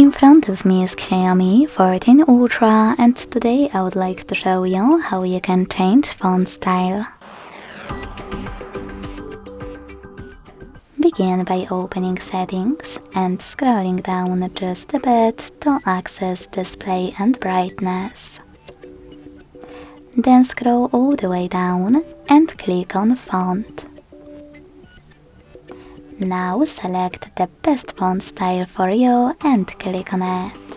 In front of me is Xiaomi 14 Ultra, and today I would like to show you how you can change font style. Begin by opening Settings and scrolling down just a bit to access Display and Brightness. Then scroll all the way down and click on Font. Now select the best font style for you and click on it.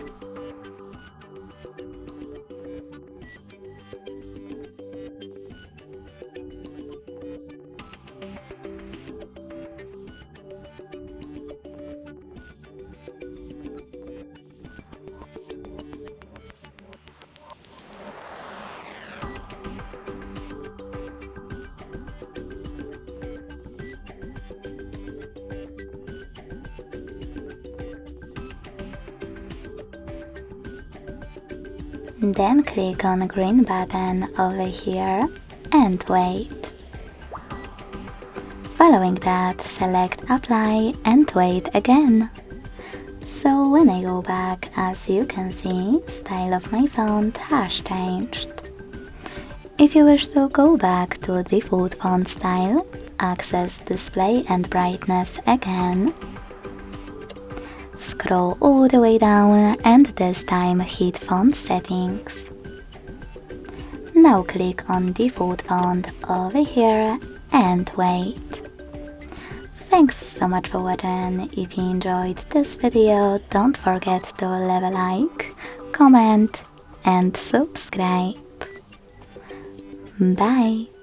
Then click on the green button over here and wait. Following that, select Apply and wait again. So when I go back, as you can see, style of my font has changed. If you wish to go back to default font style, access Display and Brightness again. Scroll all the way down and this time hit Font Settings. Now click on Default Font over here and wait. Thanks so much for watching. If you enjoyed this video, don't forget to leave a like, comment and subscribe. Bye!